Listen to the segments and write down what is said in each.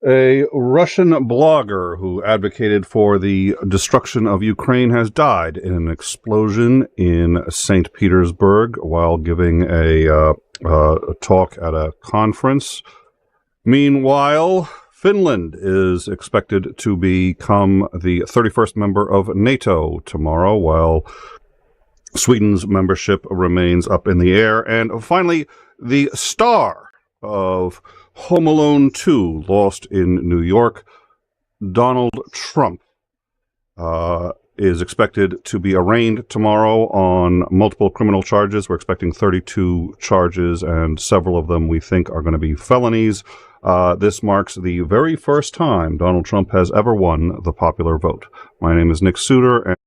A Russian blogger who advocated for the destruction of Ukraine has died in an explosion in St. Petersburg while giving a talk at a conference. Meanwhile, Finland is expected to become the 31st member of NATO tomorrow, while Sweden's membership remains up in the air. And finally, the star of Home Alone 2, Lost in New York, Donald Trump, is expected to be arraigned tomorrow on multiple criminal charges. We're expecting 32 charges, and several of them we think are going to be felonies. This marks the very first time Donald Trump has ever won the popular vote. My name is Nick Suter, and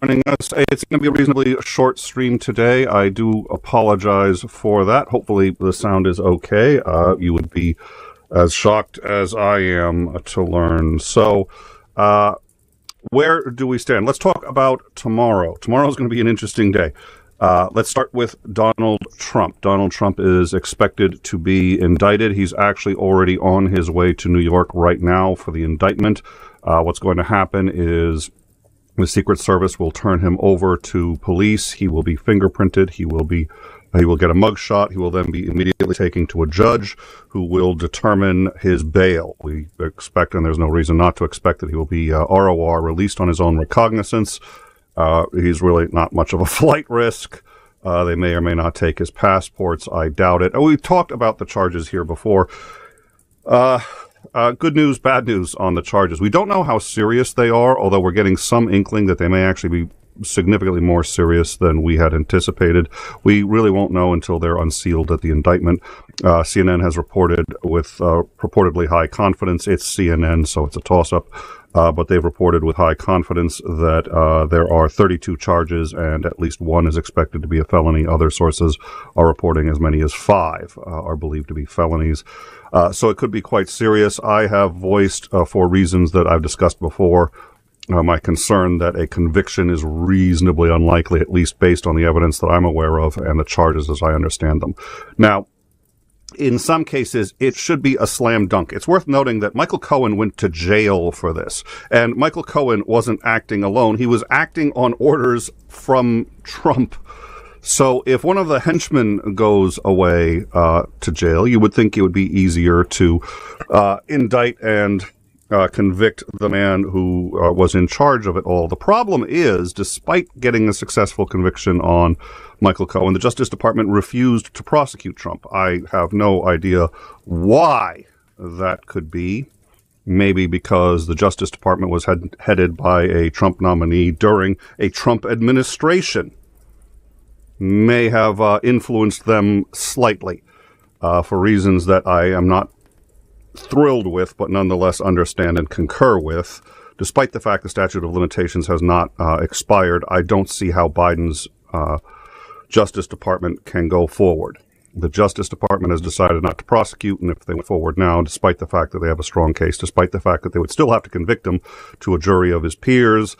joining us. It's going to be a reasonably short stream today. I do apologize for that. Hopefully the sound is okay. You would be as shocked as I am to learn. So, where do we stand? Let's talk about tomorrow. Tomorrow is going to be an interesting day. Let's start with Donald Trump. Donald Trump is expected to be indicted. He's actually already on his way to New York right now for the indictment. What's going to happen is the Secret Service will turn him over to police. He will be fingerprinted. He will get a mugshot. He will then be immediately taken to a judge who will determine his bail. We expect, and there's no reason not to expect, that he will be ROR, released on his own recognizance. He's really not much of a flight risk. They may or may not take his passports. I doubt it. We've talked about the charges here before. Good news, bad news on the charges. We don't know how serious they are, although we're getting some inkling that they may actually be significantly more serious than we had anticipated. We really won't know until they're unsealed at the indictment. CNN has reported with purportedly high confidence. It's CNN, so it's a toss-up. But they've reported with high confidence that there are 32 charges and at least one is expected to be a felony. Other sources are reporting as many as 5 are believed to be felonies. So it could be quite serious. I have voiced, for reasons that I've discussed before, my concern that a conviction is reasonably unlikely, at least based on the evidence that I'm aware of and the charges as I understand them. Now, in some cases, it should be a slam dunk. It's worth noting that Michael Cohen went to jail for this. And Michael Cohen wasn't acting alone. He was acting on orders from Trump. So if one of the henchmen goes away to jail, you would think it would be easier to indict and convict the man who was in charge of it all. The problem is, despite getting a successful conviction on Michael Cohen, the Justice Department refused to prosecute Trump. I have no idea why that could be. Maybe because the Justice Department was headed by a Trump nominee during a Trump administration. May have influenced them slightly for reasons that I am not thrilled with, but nonetheless understand and concur with. Despite the fact the statute of limitations has not expired, I don't see how Biden's Justice Department can go forward. The Justice Department has decided not to prosecute, and if they went forward now, despite the fact that they have a strong case, despite the fact that they would still have to convict him to a jury of his peers,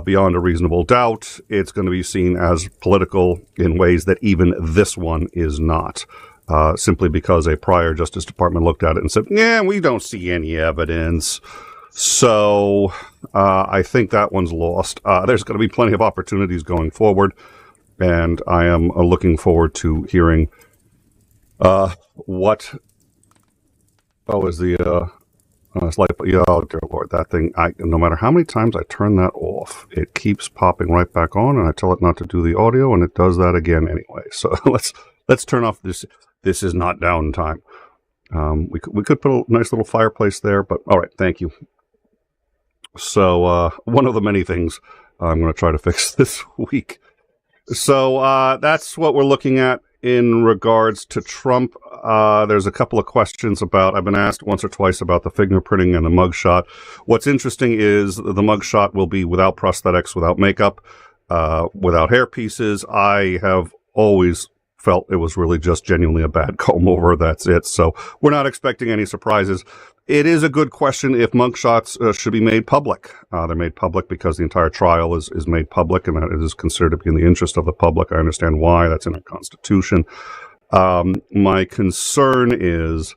beyond a reasonable doubt, it's going to be seen as political in ways that even this one is not. Simply because a prior Justice Department looked at it and said, yeah, we don't see any evidence. So I think that one's lost. There's going to be plenty of opportunities going forward, and I am looking forward to hearing what is the it's like, oh dear Lord, that thing, no matter how many times I turn that off, it keeps popping right back on, and I tell it not to do the audio, and it does that again anyway. So let's turn off this. This is not downtime. We could put a nice little fireplace there, but all right, thank you. So one of the many things I'm going to try to fix this week. So that's what we're looking at in regards to Trump, there's a couple of questions about, I've been asked once or twice about the fingerprinting and the mugshot. What's interesting is the mugshot will be without prosthetics, without makeup, without hair pieces. I have always felt it was really just genuinely a bad comb over. That's it. So we're not expecting any surprises. It is a good question if mugshots should be made public. They're made public because the entire trial is made public, and that it is considered to be in the interest of the public. I understand why. That's in our Constitution. My concern is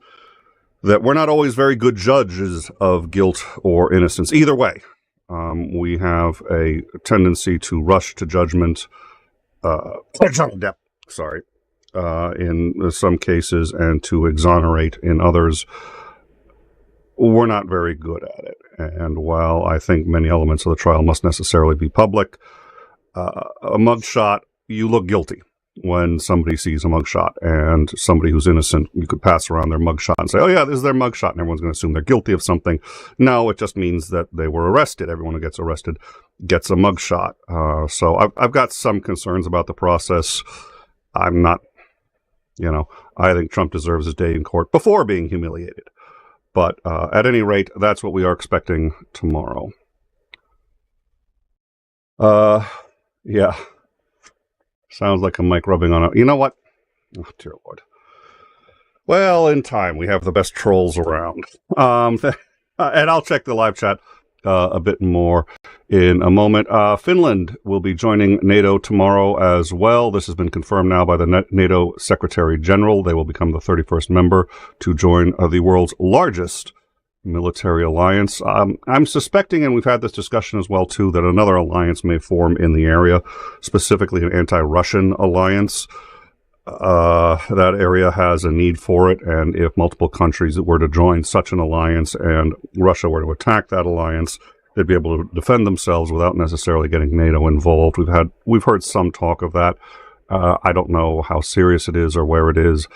that we're not always very good judges of guilt or innocence. Either way, we have a tendency to rush to judgment, in some cases, and to exonerate in others. We're not very good at it. And while I think many elements of the trial must necessarily be public, a mugshot, you look guilty when somebody sees a mugshot, and somebody who's innocent, you could pass around their mugshot and say, oh yeah, this is their mugshot, and everyone's going to assume they're guilty of something. No, it just means that they were arrested. Everyone who gets arrested gets a mugshot. So I've got some concerns about the process. I'm not, I think Trump deserves his day in court before being humiliated. But at any rate, that's what we are expecting tomorrow. Yeah. Sounds like a mic rubbing on a... You know what? Oh, dear Lord. Well, in time, we have the best trolls around. And I'll check the live chat a bit more in a moment. Finland will be joining NATO tomorrow as well. This has been confirmed now by the NATO Secretary General. They will become the 31st member to join the world's largest military alliance. I'm suspecting, and we've had this discussion as well too, that another alliance may form in the area, specifically an anti-Russian alliance. That area has a need for it, and if multiple countries were to join such an alliance and Russia were to attack that alliance, they'd be able to defend themselves without necessarily getting NATO involved. We've heard some talk of that. I don't know how serious it is or where it is.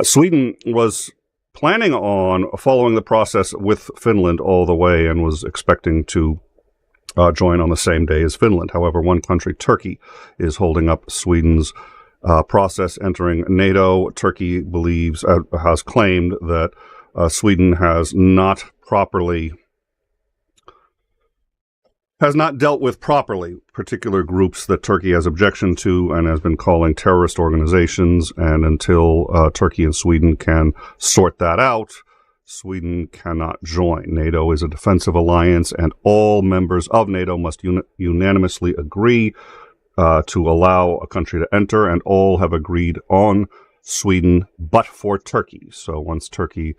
Sweden was planning on following the process with Finland all the way and was expecting to join on the same day as Finland. However, one country, Turkey, is holding up Sweden's process entering NATO. Turkey believes, has claimed that Sweden has not dealt with properly particular groups that Turkey has objection to and has been calling terrorist organizations. And until Turkey and Sweden can sort that out, Sweden cannot join. NATO is a defensive alliance, and all members of NATO must unanimously agree to allow a country to enter, and all have agreed on Sweden, but for Turkey. So once Turkey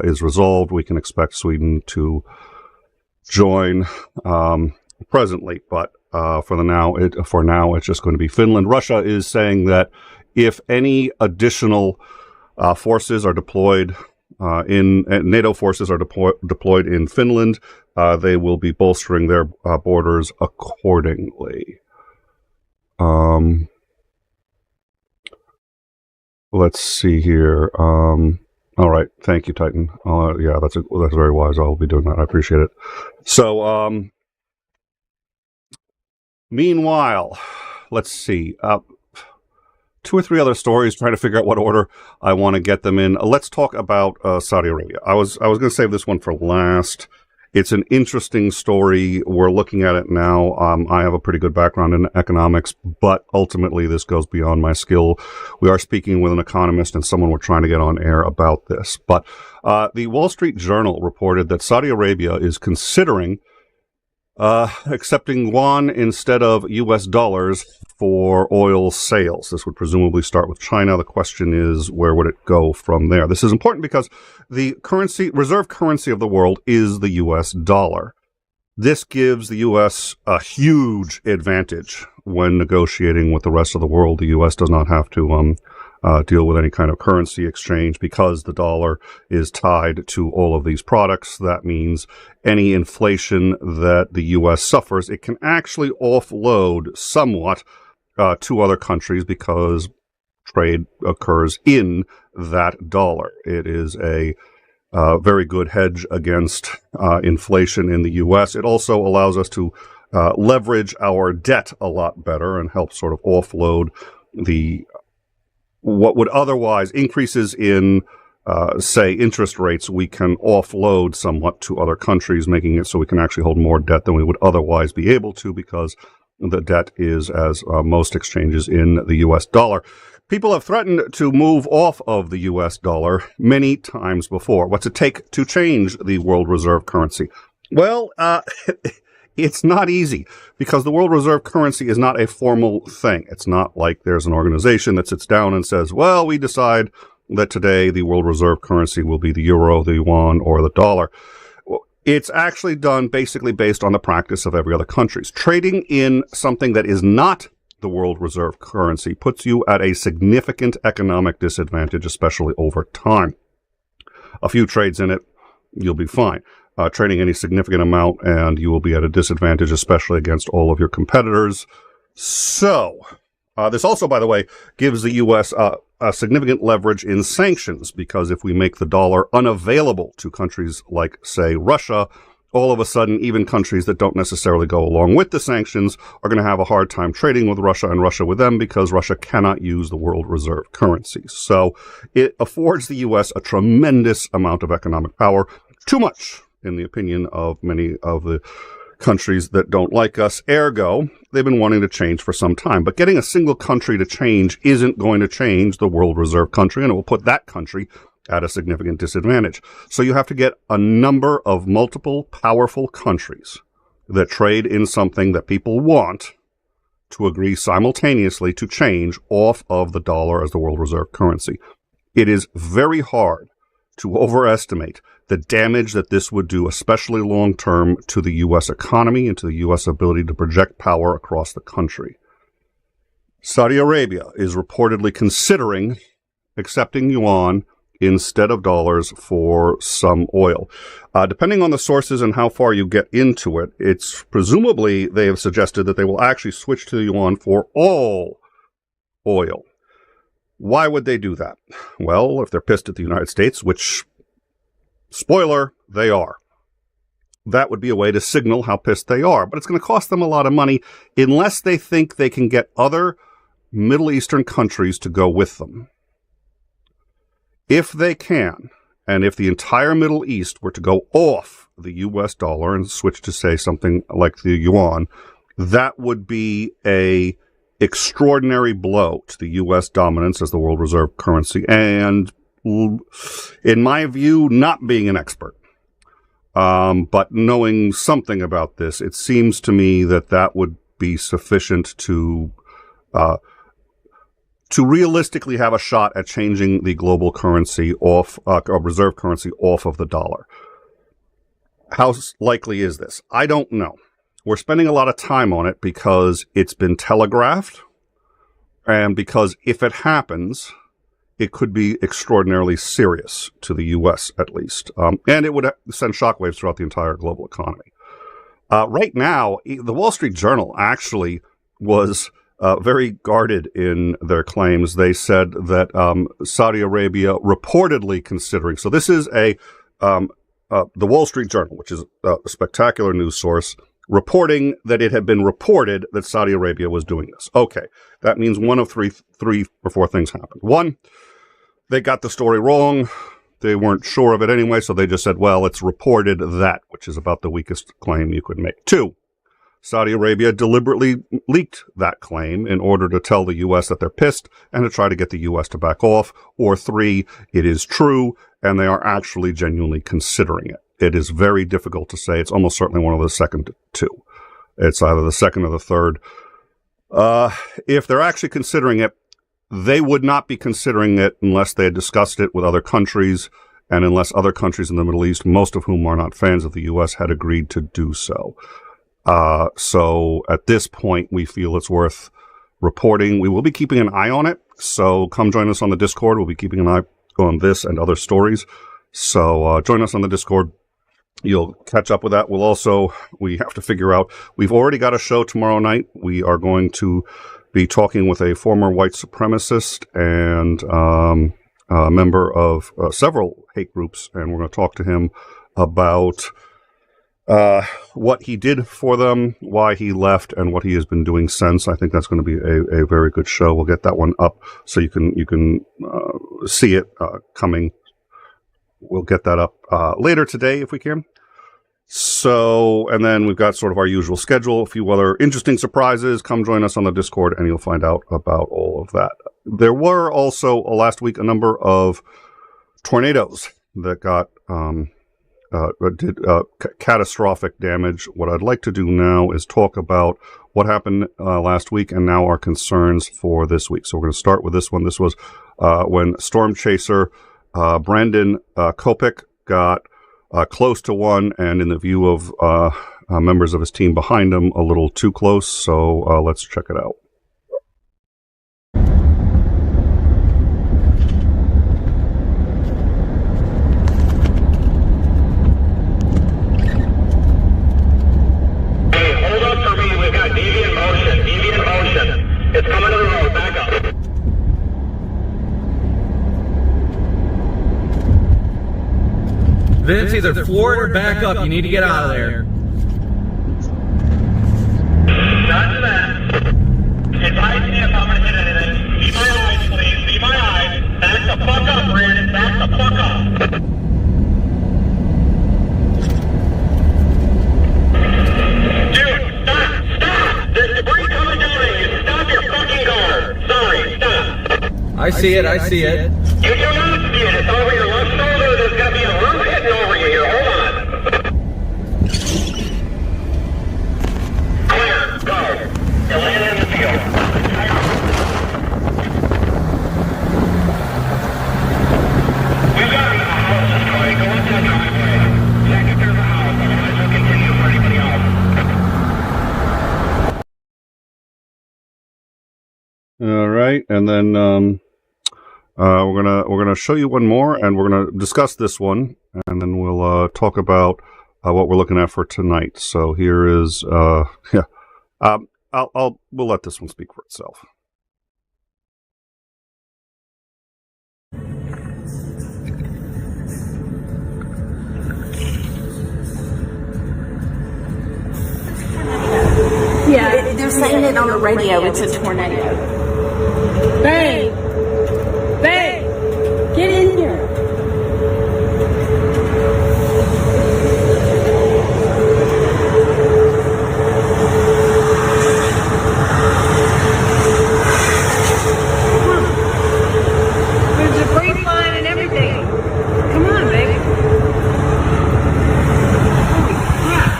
is resolved, we can expect Sweden to join presently. But for now, it's just going to be Finland. Russia is saying that if any additional forces are deployed NATO forces are deployed in Finland, they will be bolstering their borders accordingly. Let's see here. All right. Thank you, Titan. Yeah, that's very wise. I'll be doing that. I appreciate it. So, meanwhile, let's see. 2 or 3 other stories, trying to figure out what order I want to get them in. Let's talk about Saudi Arabia. I was going to save this one for last. It's an interesting story. We're looking at it now. I have a pretty good background in economics, but ultimately this goes beyond my skill. We are speaking with an economist and someone we're trying to get on air about this. But the Wall Street Journal reported that Saudi Arabia is considering accepting yuan instead of U.S. dollars for oil sales. This would presumably start with China. The question is, where would it go from there? This is important because the reserve currency of the world is the U.S. dollar. This gives the U.S. a huge advantage when negotiating with the rest of the world. The U.S. does not have to deal with any kind of currency exchange because the dollar is tied to all of these products. That means any inflation that the U.S. suffers, it can actually offload somewhat to other countries because trade occurs in that dollar. It is a very good hedge against inflation in the U.S. It also allows us to leverage our debt a lot better and help sort of offload the what would otherwise increases in, say, interest rates, we can offload somewhat to other countries, making it so we can actually hold more debt than we would otherwise be able to, because the debt is, as most exchanges, in the U.S. dollar. People have threatened to move off of the U.S. dollar many times before. What's it take to change the world reserve currency? Well, it's not easy, because the world reserve currency is not a formal thing. It's not like there's an organization that sits down and says, well, we decide that today the world reserve currency will be the euro, the yuan, or the dollar. It's actually done basically based on the practice of every other country. Trading in something that is not the world reserve currency puts you at a significant economic disadvantage, especially over time. A few trades in it, you'll be fine. Trading any significant amount, and you will be at a disadvantage, especially against all of your competitors. So, this also, by the way, gives the U.S. A significant leverage in sanctions, because if we make the dollar unavailable to countries like, say, Russia, all of a sudden, even countries that don't necessarily go along with the sanctions are going to have a hard time trading with Russia and Russia with them, because Russia cannot use the world reserve currency. So it affords the U.S. a tremendous amount of economic power, too much, in the opinion of many of the countries that don't like us. Ergo, they've been wanting to change for some time. But getting a single country to change isn't going to change the world reserve country, and it will put that country at a significant disadvantage. So you have to get a number of multiple powerful countries that trade in something that people want to agree simultaneously to change off of the dollar as the world reserve currency. It is very hard to overestimate the damage that this would do, especially long-term, to the U.S. economy and to the U.S. ability to project power across the country. Saudi Arabia is reportedly considering accepting yuan instead of dollars for some oil. Depending on the sources and how far you get into it, it's presumably they have suggested that they will actually switch to the yuan for all oil. Why would they do that? Well, if they're pissed at the United States, which, spoiler, they are, that would be a way to signal how pissed they are. But it's going to cost them a lot of money unless they think they can get other Middle Eastern countries to go with them. If they can, and if the entire Middle East were to go off the U.S. dollar and switch to, say, something like the yuan, that would be a extraordinary blow to the U.S. dominance as the world reserve currency, and in my view, not being an expert, but knowing something about this, it seems to me that that would be sufficient to realistically have a shot at changing the global currency off, or reserve currency off of the dollar. How likely is this? I don't know. We're spending a lot of time on it because it's been telegraphed, and because if it happens, it could be extraordinarily serious to the U.S. at least, and it would send shockwaves throughout the entire global economy. Right now, the Wall Street Journal actually was very guarded in their claims. They said that Saudi Arabia reportedly considering, so this is the Wall Street Journal, which is a spectacular news source, reporting that it had been reported that Saudi Arabia was doing this. Okay, that means one of three or four things happened. One, they got the story wrong. They weren't sure of it anyway, so they just said, well, it's reported that, which is about the weakest claim you could make. Two, Saudi Arabia deliberately leaked that claim in order to tell the U.S. that they're pissed and to try to get the U.S. to back off. Or three, it is true, and they are actually genuinely considering it. It is very difficult to say. It's almost certainly one of the second two. It's either the second or the third. If they're actually considering it, they would not be considering it unless they had discussed it with other countries, and unless other countries in the Middle East, most of whom are not fans of the U.S., had agreed to do so. So at this point, we feel it's worth reporting. We will be keeping an eye on it. So come join us on the Discord. We'll be keeping an eye on this and other stories. So join us on the Discord. You'll catch up with that. We have to figure out, we've already got a show tomorrow night. We are going to be talking with a former white supremacist and a member of several hate groups, and we're going to talk to him about what he did for them, why he left, and what he has been doing since. I think that's going to be a very good show. We'll get that one up so you can see it coming. We'll get that up later today if we can. So, and then we've got sort of our usual schedule, a few other interesting surprises. Come join us on the Discord and you'll find out about all of that. There were also last week a number of tornadoes that got did catastrophic damage. What I'd like to do now is talk about what happened last week and now our concerns for this week. So we're going to start with this one. This was when storm chaser Brandon Kopik got close to one, and in the view of members of his team behind him, a little too close. So let's check it out. Hey, hold up for me. We've got deviant motion. Deviant motion. It's coming to the road. Back up. Vince, either floor it or back up. You need to get out of there. Not to that. If I see if I'm going to hit anything, see my eyes, please. See my eyes. Back the fuck up, Brandon. Back the fuck up. Dude, stop. Stop. There's debris coming down at you. Stop your fucking car. Sorry, stop. I see it. I see it. You do not see it. It's over your left shoulder. There's going to be a roof hitting over you here. Hold on. Clear. Go. You're landing in the field. We've got the house destroyed. Go into the driveway. Check if there's a house. Otherwise, we'll continue for anybody else. All right, and then we're gonna show you one more, and we're gonna discuss this one, and then we'll talk about what we're looking at for tonight. So here is we'll let this one speak for itself. Yeah, they're saying it on the radio. It's a tornado. Bang! Bang! Get in here! Come on. There's debris flying and everything. Come on, baby. Holy crap.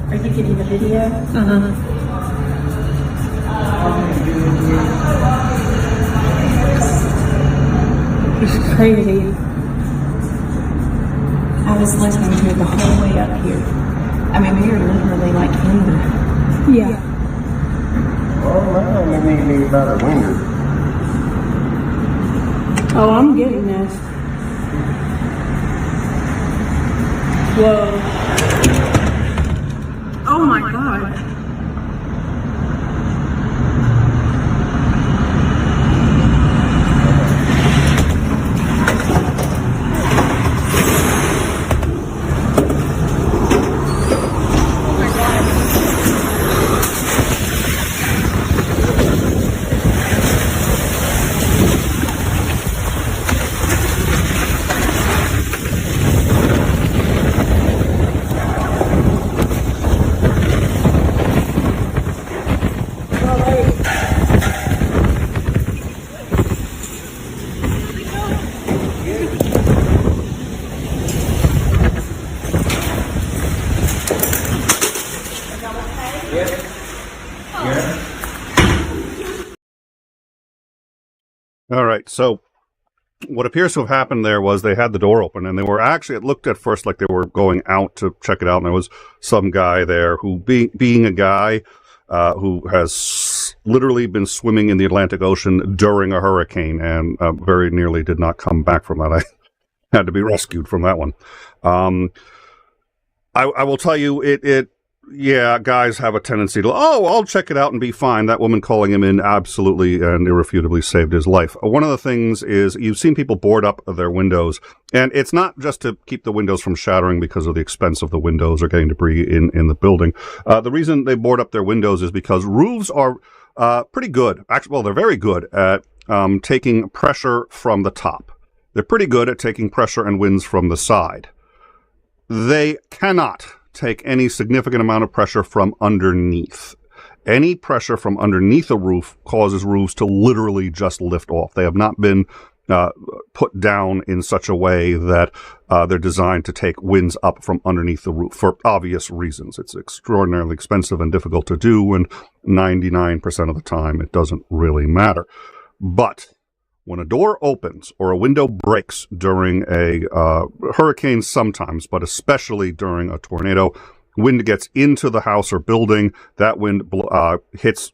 Are you getting the video? Uh-huh. It's crazy. I was listening to it the whole way up here. I mean, we were literally like in the... Yeah. Well, now they may be about a winger. Oh, I'm getting this. Whoa. Oh my God. All right, so what appears to have happened there was they had the door open, and they were actually, it looked at first like they were going out to check it out, and there was some guy there who, being a guy who has literally been swimming in the Atlantic Ocean during a hurricane and very nearly did not come back from that. I had to be rescued from that one. I will tell you, Yeah, guys have a tendency to, I'll check it out and be fine. That woman calling him in absolutely and irrefutably saved his life. One of the things is you've seen people board up their windows, and it's not just to keep the windows from shattering because of the expense of the windows or getting debris in the building. The reason they board up their windows is because roofs are pretty good. Actually, well, they're very good at taking pressure from the top. They're pretty good at taking pressure and winds from the side. They cannot take any significant amount of pressure from underneath. Any pressure from underneath a roof causes roofs to literally just lift off. They have not been put down in such a way that they're designed to take winds up from underneath the roof for obvious reasons. It's extraordinarily expensive and difficult to do, and 99% of the time it doesn't really matter. But when a door opens or a window breaks during a hurricane sometimes, but especially during a tornado, wind gets into the house or building, that wind hits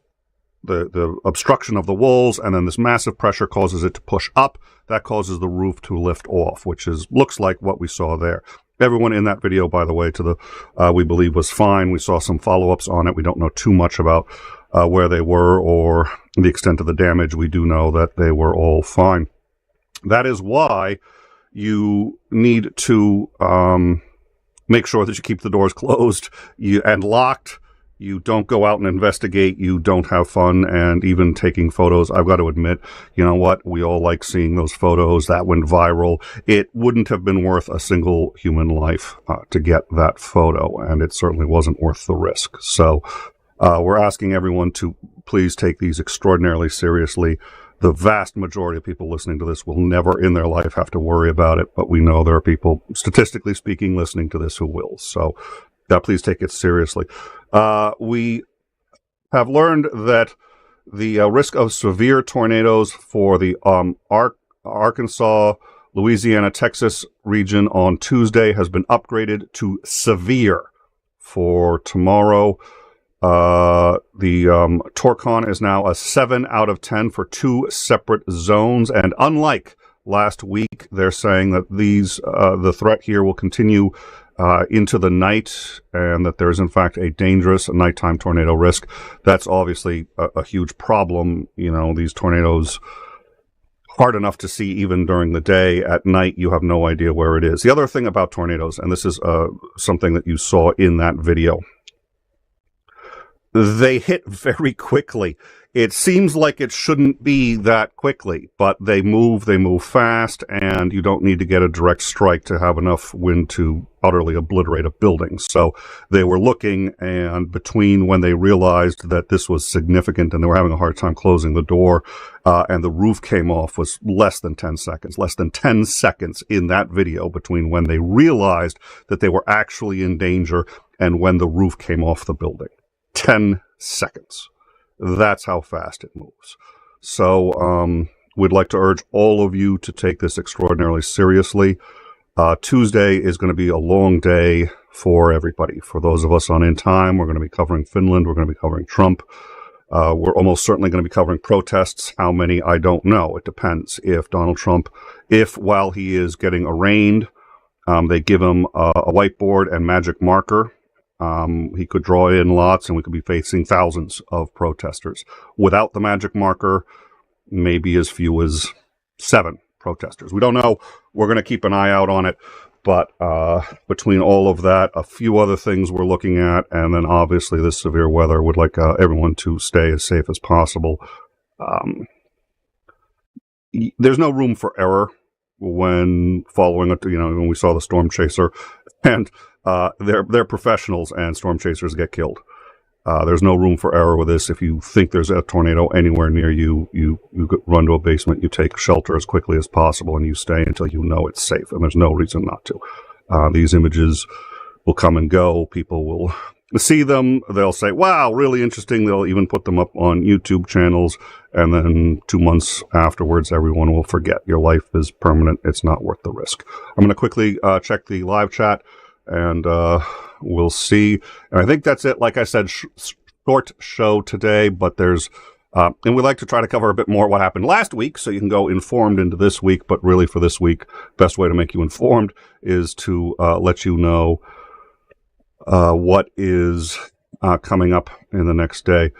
the obstruction of the walls, and then this massive pressure causes it to push up. That causes the roof to lift off, which looks like what we saw there. Everyone in that video, by the way, we believe was fine. We saw some follow-ups on it. We don't know too much about where they were or the extent of the damage. We do know that they were all fine. That is why you need to make sure that you keep the doors closed and locked. You don't go out and investigate. You don't have fun. And even taking photos, I've got to admit, you know what? We all like seeing those photos. That went viral. It wouldn't have been worth a single human life to get that photo, and it certainly wasn't worth the risk. So we're asking everyone to please take these extraordinarily seriously. The vast majority of people listening to this will never in their life have to worry about it, but we know there are people, statistically speaking, listening to this who will. So please take it seriously. We have learned that the risk of severe tornadoes for the Arkansas, Louisiana, Texas region on Tuesday has been upgraded to severe for tomorrow. The Torcon is now a 7 out of 10 for 2 separate zones, and unlike last week, they're saying that the threat here will continue into the night, and that there is in fact a dangerous nighttime tornado risk. That's obviously a huge problem. You know, these tornadoes, hard enough to see even during the day. At night, you have no idea where it is. The other thing about tornadoes, and this is something that you saw in that video, they hit very quickly. It seems like it shouldn't be that quickly, but they move fast, and you don't need to get a direct strike to have enough wind to utterly obliterate a building. So they were looking, and between when they realized that this was significant and they were having a hard time closing the door, and the roof came off, was less than 10 seconds. Less than 10 seconds in that video between when they realized that they were actually in danger and when the roof came off the building. 10 seconds. That's how fast it moves. So we'd like to urge all of you to take this extraordinarily seriously. Tuesday is going to be a long day for everybody. For those of us on In Time, we're going to be covering Finland. We're going to be covering Trump. We're almost certainly going to be covering protests. How many, I don't know. It depends. If Donald Trump, while he is getting arraigned, they give him a whiteboard and magic marker, he could draw in lots, and we could be facing thousands of protesters. Without the magic marker, maybe as few as 7 protesters. We don't know. We're going to keep an eye out on it. But between all of that, a few other things we're looking at, and then obviously this severe weather, would like everyone to stay as safe as possible. There's no room for error when following, when we saw the storm chaser, and they're professionals, and storm chasers get killed. There's no room for error with this. If you think there's a tornado anywhere near you, you run to a basement, you take shelter as quickly as possible, and you stay until you know it's safe, and there's no reason not to. These images will come and go. People will see them. They'll say, wow, really interesting. They'll even put them up on YouTube channels, and then 2 months afterwards, everyone will forget. Your life is permanent. It's not worth the risk. I'm going to quickly check the live chat, and we'll see. And I think that's it. Like I said, short show today, but there's, and we like to try to cover a bit more what happened last week, so you can go informed into this week. But really for this week, best way to make you informed is to let you know what is coming up in the next day.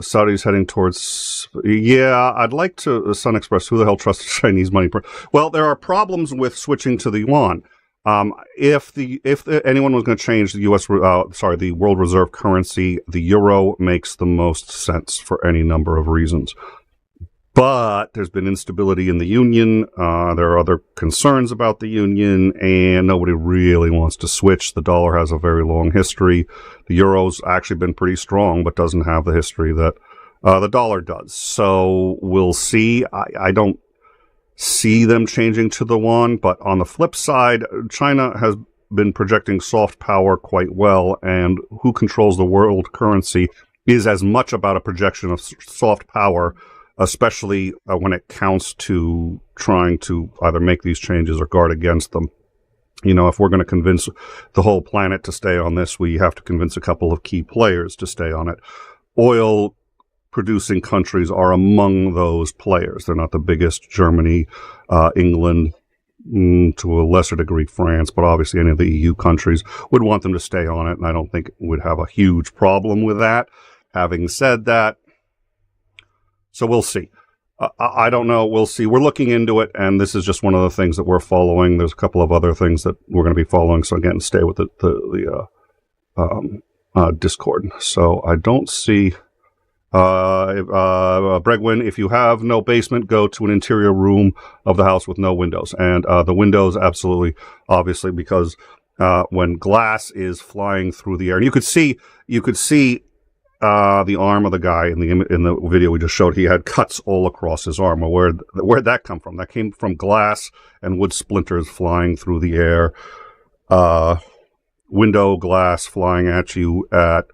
Saudi's heading towards, I'd like to, Sun Express, who the hell trusts Chinese money? Well, there are problems with switching to the yuan. If anyone was going to change the the world reserve currency, the euro makes the most sense for any number of reasons. But there's been instability in the union. There are other concerns about the union, and nobody really wants to switch. The dollar has a very long history. The euro's actually been pretty strong, but doesn't have the history that the dollar does. So we'll see. I don't see them changing to the yuan, but on the flip side, China has been projecting soft power quite well, and who controls the world currency is as much about a projection of soft power, especially when it counts to trying to either make these changes or guard against them. You know, if we're going to convince the whole planet to stay on this, we have to convince a couple of key players to stay on it. Oil-producing countries are among those players. They're not the biggest. Germany, England, to a lesser degree France, but obviously any of the EU countries would want them to stay on it, and I don't think we'd have a huge problem with that. Having said that, so we'll see. I don't know. We'll see. We're looking into it, and this is just one of the things that we're following. There's a couple of other things that we're going to be following. So again, stay with the Discord. So I don't see. Bregwin, if you have no basement, go to an interior room of the house with no windows. And the windows, absolutely, obviously, because when glass is flying through the air, and you could see the arm of the guy in the video we just showed. He had cuts all across his arm. Well, where'd that come from? That came from glass and wood splinters flying through the air. Window glass flying at you at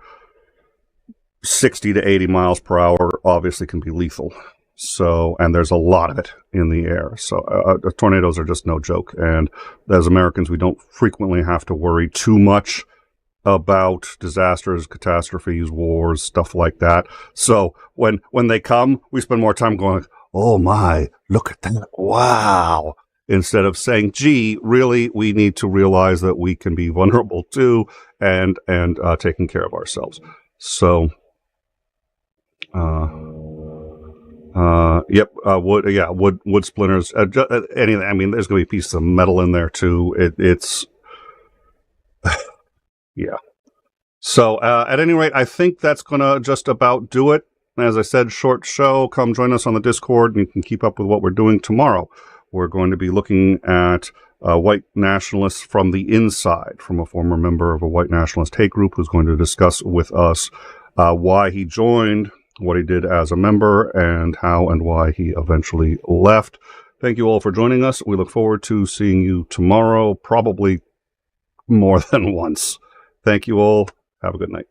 60 to 80 miles per hour obviously can be lethal. So, and there's a lot of it in the air. So tornadoes are just no joke. And as Americans, we don't frequently have to worry too much about disasters, catastrophes, wars, stuff like that. So when they come, we spend more time going, oh my, look at that. Wow. Instead of saying, gee, really, we need to realize that we can be vulnerable too, and taking care of ourselves. So, wood splinters, anything. I mean, there's going to be pieces of metal in there too. It's yeah. So, at any rate, I think that's going to just about do it. As I said, short show. Come join us on the Discord, and you can keep up with what we're doing tomorrow. We're going to be looking at white nationalists from the inside, from a former member of a white nationalist hate group who's going to discuss with us why he joined, what he did as a member, and how and why he eventually left. Thank you all for joining us. We look forward to seeing you tomorrow, probably more than once. Thank you all. Have a good night.